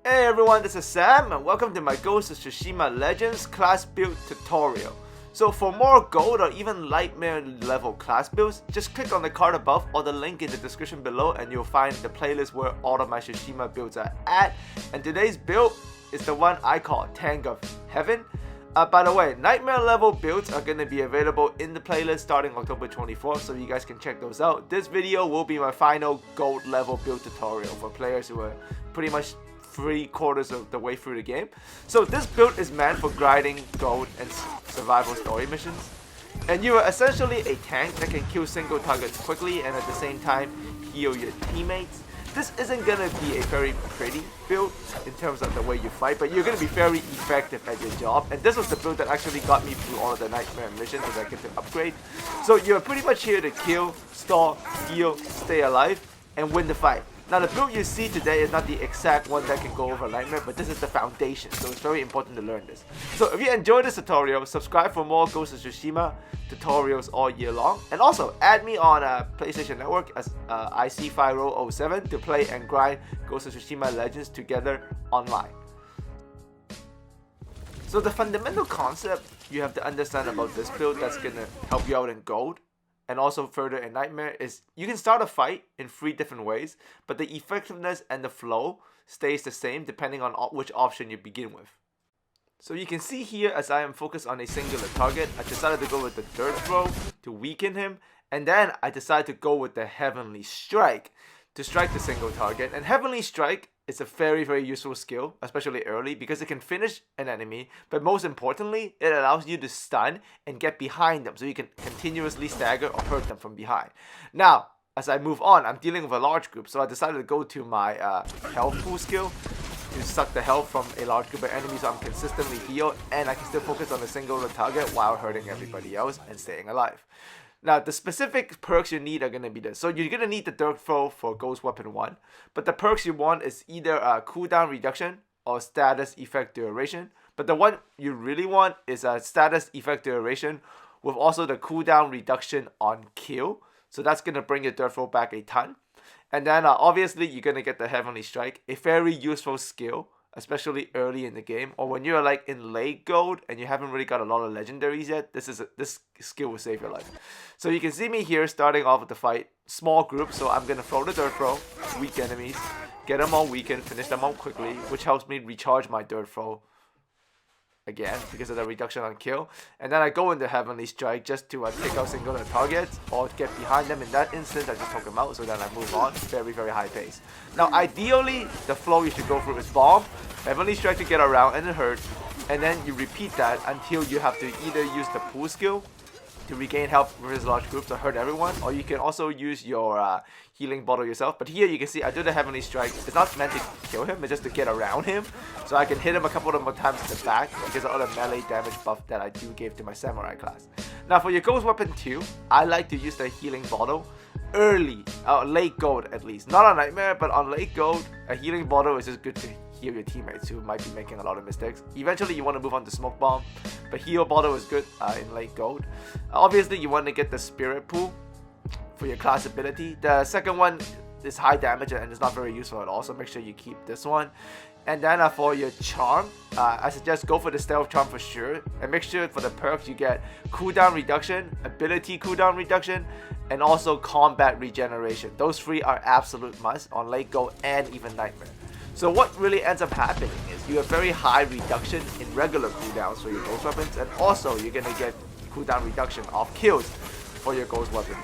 Hey everyone, this is Sam and welcome to my Ghost of Tsushima Legends class build tutorial. So for more gold or even nightmare level class builds, just click on the card above or the link in the description below and you'll find the playlist where all of my Tsushima builds are at. And today's build is the one I call Tank of Heaven. By the way, nightmare level builds are going to be available in the playlist starting October 24th, so you guys can check those out. This video will be my final gold level build tutorial for players who are pretty much 3/4 of the way through the game. So this build is meant for grinding gold and survival story missions. And you are essentially a tank that can kill single targets quickly and at the same time heal your teammates. This isn't gonna be a very pretty build in terms of the way you fight, but you're gonna be very effective at your job. And this was the build that actually got me through all of the nightmare missions that I get to upgrade. So you're pretty much here to kill, stall, heal, stay alive, and win the fight. Now the build you see today is not the exact one that can go over Nightmare, but this is the foundation, so it's very important to learn this. So if you enjoyed this tutorial, subscribe for more Ghost of Tsushima tutorials all year long. And also, add me on PlayStation Network as IC5007 to play and grind Ghost of Tsushima Legends together online. So the fundamental concept you have to understand about this build that's going to help you out in gold and also further in Nightmare is you can start a fight in 3 different ways, but the effectiveness and the flow stays the same depending on which option you begin with. So you can see here, as I am focused on a singular target, I decided to go with the Dirt Throw to weaken him, and then I decided to go with the Heavenly Strike to strike the single target. And Heavenly Strike is a very useful skill, especially early, because it can finish an enemy, but most importantly, it allows you to stun and get behind them so you can continuously stagger or hurt them from behind. Now, as I move on, I'm dealing with a large group, so I decided to go to my health pool skill to suck the health from a large group of enemies so I'm consistently healed and I can still focus on a single target while hurting everybody else and staying alive. Now, the specific perks you need are going to be this. So you're going to need the Dirt Throw for Ghost Weapon 1. But the perks you want is either a cooldown reduction or status effect duration. But the one you really want is a status effect duration with also the cooldown reduction on kill. So that's going to bring your Dirt Throw back a ton. And then obviously you're going to get the Heavenly Strike, a very useful skill, especially early in the game, or when you're like in late gold and you haven't really got a lot of legendaries yet. This skill will save your life. So you can see me here starting off with the fight, small group. So I'm gonna throw the Dirt Throw, weak enemies, get them all weakened, finish them all quickly, which helps me recharge my Dirt Throw again because of the reduction on kill. And then I go into Heavenly Strike just to take out singular targets or get behind them. In that instance, I just poke them out, so then I move on. Very high pace. Now ideally, the flow you should go through is Bomb, Heavenly Strike to get around and then hurt, and then you repeat that until you have to either use the pool skill to regain health versus large groups or hurt everyone, or you can also use your healing bottle yourself. But here you can see I do the Heavenly Strike. It's not meant to kill him, it's just to get around him, so I can hit him a couple of more times in the back because of all the melee damage buff that I do give to my Samurai class. Now for your Ghost Weapon 2, I like to use the healing bottle early, late gold at least. Not on Nightmare, but on late gold, a healing bottle is just good to heal your teammates who might be making a lot of mistakes. Eventually you want to move on to Smoke Bomb, but heal bottle is good in late gold. Obviously you want to get the Spirit Pool for your class ability. The second one is high damage and it's not very useful at all, so make sure you keep this one. And then for your charm, I suggest go for the Stealth Charm for sure, and make sure for the perks you get cooldown reduction, ability cooldown reduction, and also combat regeneration. Those 3 are absolute must on late gold and even Nightmare. So what really ends up happening is you have very high reduction in regular cooldowns for your Ghost Weapons, and also you're going to get cooldown reduction of kills for your Ghost Weapons.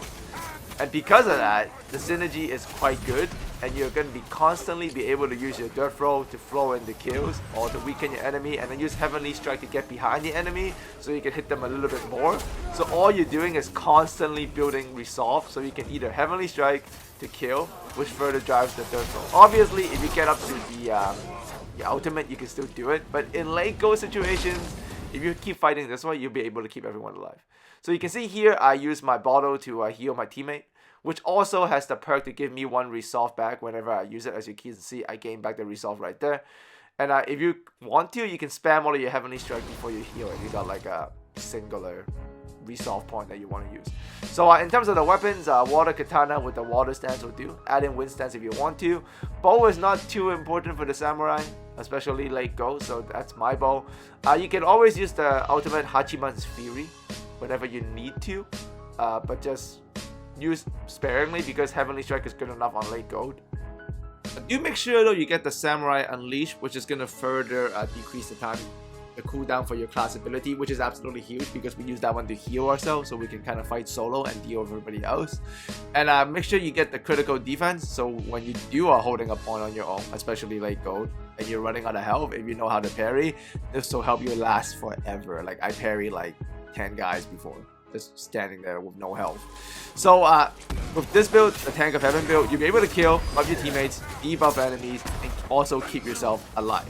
And because of that, the synergy is quite good, and you're going to be constantly be able to use your Dirt Throw to flow in the kills or to weaken your enemy, and then use Heavenly Strike to get behind the enemy so you can hit them a little bit more. So all you're doing is constantly building resolve, so you can either Heavenly Strike to kill, which further drives the Dirt Throw. Obviously, if you get up to the ultimate, you can still do it, but in late goal situations, if you keep fighting this way, you'll be able to keep everyone alive. So you can see here, I use my bottle to heal my teammate, which also has the perk to give me 1 resolve back whenever I use it. As you can see, I gain back the resolve right there. And if you want to, you can spam all of your Heavenly Strike before you heal it. You got like a singular resolve point that you want to use. So in terms of the weapons, water katana with the water stance will do. Add in wind stance if you want to. Bow is not too important for the samurai, especially late go, so that's my bow. You can always use the ultimate Hachiman's Fury whenever you need to, but just use sparingly because Heavenly Strike is good enough on late gold. Do make sure though you get the Samurai Unleash, which is going to further decrease the cooldown for your class ability, which is absolutely huge because we use that one to heal ourselves so we can kind of fight solo and deal with everybody else. And make sure you get the critical defense, so when you are holding a point on your own, especially late gold, and you're running out of health, if you know how to parry, this will help you last forever. Like I parry like 10 guys before, just standing there with no health. So with this build, the Tank of Heaven build, you'll be able to kill up your teammates, debuff enemies, and also keep yourself alive.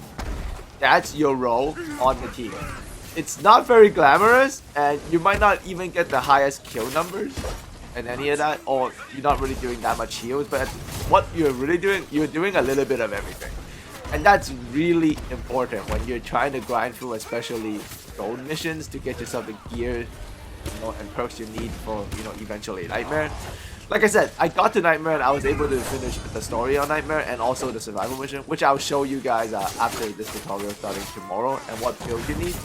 That's your role on the team. It's not very glamorous, and you might not even get the highest kill numbers and any of that, or you're not really doing that much heals, but what you're really doing, you're doing a little bit of everything. And that's really important when you're trying to grind through especially gold missions to get yourself the gear, and perks you need for, eventually Nightmare. Like I said, I got to Nightmare and I was able to finish the story on Nightmare and also the survival mission, which I'll show you guys after this tutorial starting tomorrow and what build you need.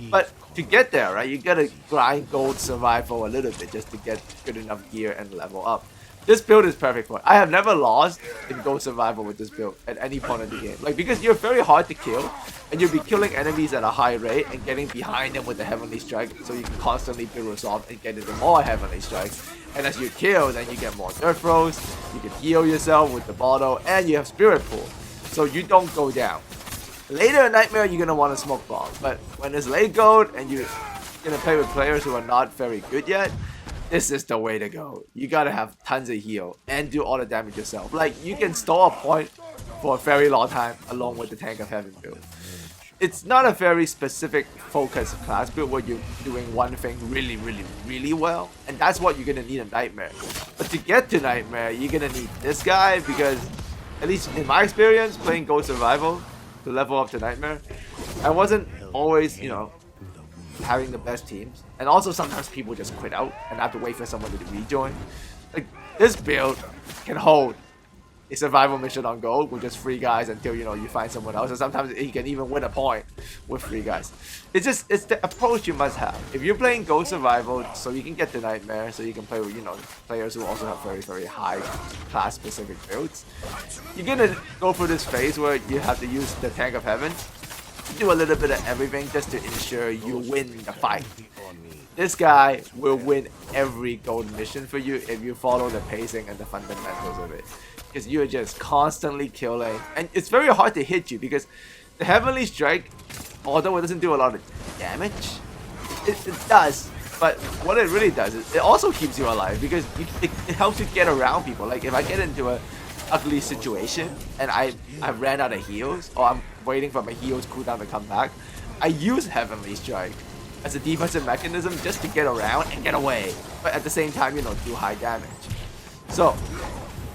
But to get there, right, you gotta grind gold survival a little bit just to get good enough gear and level up. This build is perfect for it. I have never lost in gold survival with this build at any point in the game. Like, because you're very hard to kill and you'll be killing enemies at a high rate and getting behind them with the Heavenly Strike, so you can constantly build resolve and get into more Heavenly Strikes. And as you kill, then you get more dirt throws, you can heal yourself with the bottle, and you have Spirit Pool, so you don't go down. Later in Nightmare, you're gonna want to smoke bomb, but when it's late gold and you're gonna play with players who are not very good yet, this is the way to go. You gotta have tons of heal and do all the damage yourself. Like, you can store a point for a very long time along with the Tank of Heaven build. It's not a very specific focused class build where you're doing one thing really, really, really well, and that's what you're gonna need in Nightmare. But to get to Nightmare, you're gonna need this guy because, at least in my experience playing Gold Survival to level up to Nightmare, I wasn't always, having the best teams, and also sometimes people just quit out and I have to wait for someone to rejoin. Like, this build can hold a survival mission on gold with just 3 guys until you find someone else, and sometimes you can even win a point with 3 guys. It's the approach you must have if you're playing gold survival, so you can get the Nightmare, so you can play with players who also have very, very high class specific builds. You're gonna go through this phase where you have to use the Tank of Heaven, do a little bit of everything just to ensure you win the fight. This guy will win every gold mission for you if you follow the pacing and the fundamentals of it, because you're just constantly killing, and it's very hard to hit you because the Heavenly Strike, although it doesn't do a lot of damage, it does, but what it really does is it also keeps you alive because it helps you get around people. Like, if I get into a ugly situation and I ran out of heals, or I'm waiting for my heals cooldown to come back, I use Heavenly Strike as a defensive mechanism just to get around and get away, but at the same time, do high damage. So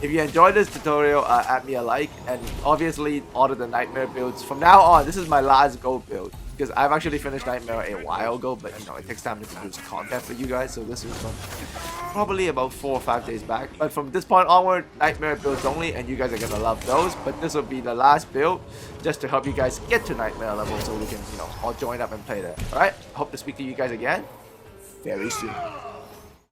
if you enjoyed this tutorial, add me a like, and obviously all of the Nightmare builds from now on, this is my last gold build because I've actually finished Nightmare a while ago, but it takes time to produce content for you guys, so this was from probably about 4 or 5 days back. But from this point onward, Nightmare builds only, and you guys are gonna love those. But this will be the last build just to help you guys get to Nightmare level so we can all join up and play there. Alright, hope to speak to you guys again very soon.